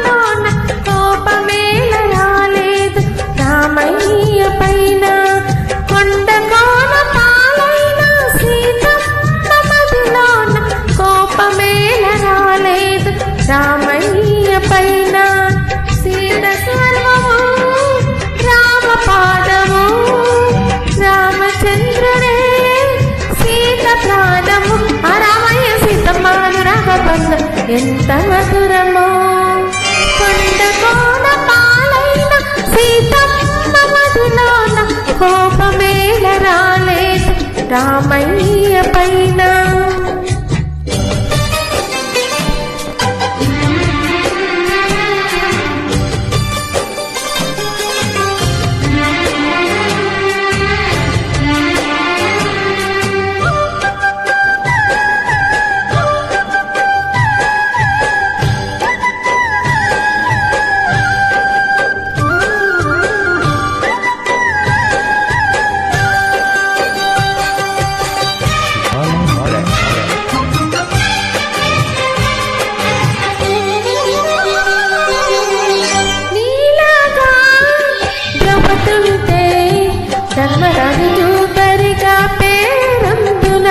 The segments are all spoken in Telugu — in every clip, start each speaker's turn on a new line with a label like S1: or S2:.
S1: మదిలోన కోపమేల రాలేదు రామయ్య పైన కొండ కోన పాలైన సీతమ్మ మదిలోన కోపమేల రాలేదు రామయ్య పైన సీత సర్వము రామ పాదము రామచంద్రుడే సీత ప్రాణము ఆ రామయ్య సీతమ్మ అనురాగ బంధం ఎంత మధురమో కొండ కోన పాలైన సీతమ్మ మదిలోన కోపమేల రాలేదు రామయ్య పైన ధర్మరాజు బరిగా పేరందున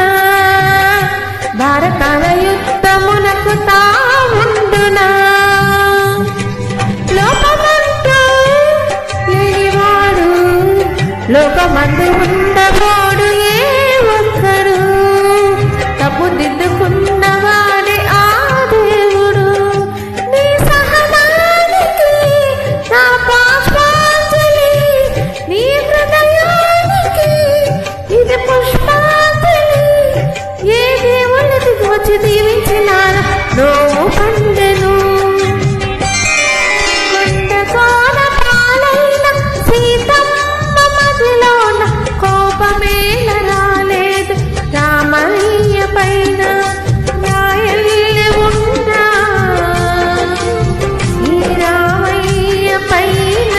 S1: భారతాల యుద్ధమునకు తావుండునా లోపమంటూ లేనివాడు లోకమందు ఉండబోడు ఏ ఒక్కరు తప్పు దిద్దుకున్నవాడే ఆ దేవుడు నీ సహనానికి నా పాపాంజలి నీ హృదయానికి ఇది పుష్పాంజలి ఏ దేవుని దిగి వచ్చి దీవించినారా నోము పండెను కొండ కోన పాలైన సీతమ్మ మదిలోన కోపమేల రాలేదు రామయ్య పైన రాయల్లి ఉన్నా ఈ రామయ్య పైన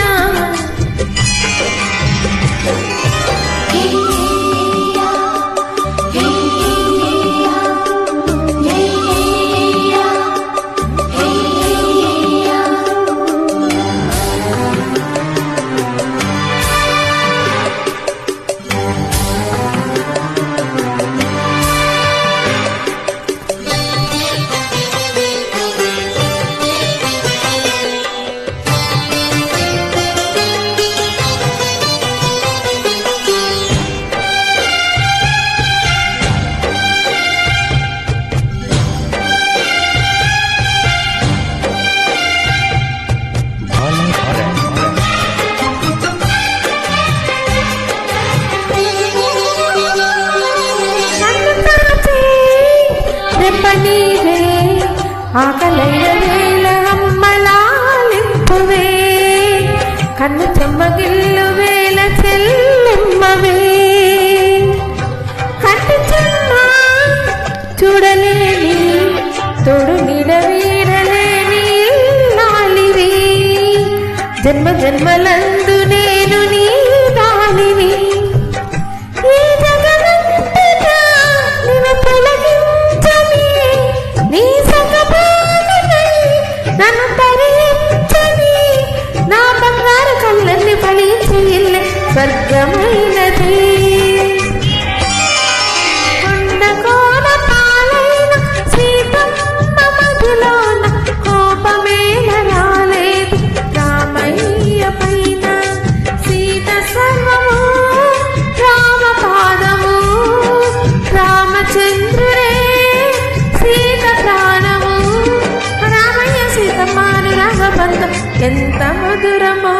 S1: నీవే ఆకలైన వేళ అమ్మలాలింపువే కన్ను చెమ్మగిల్లు వేళ చెల్లెమ్మవే కంటి చెమ్మ చూడలేని తోడు నీడ వీడలేని నాలివి జన్మ జన్మలందు నేను నీ దానివి నన్ను తరించని నా బంగారు కళ్ళని ఫలించి ఇల్లే స్వర్గమైనది కొండ కోన పాలైన సీతమ్మ మదిలోన కోపమేల రాలేదు రామయ్య పైన సీత సర్వము రామ పాదము రామచంద్రుడే సీత ప్రాణము రామయ్య సీతమ్మ అనురాగ బంధం ఎంత మధురమో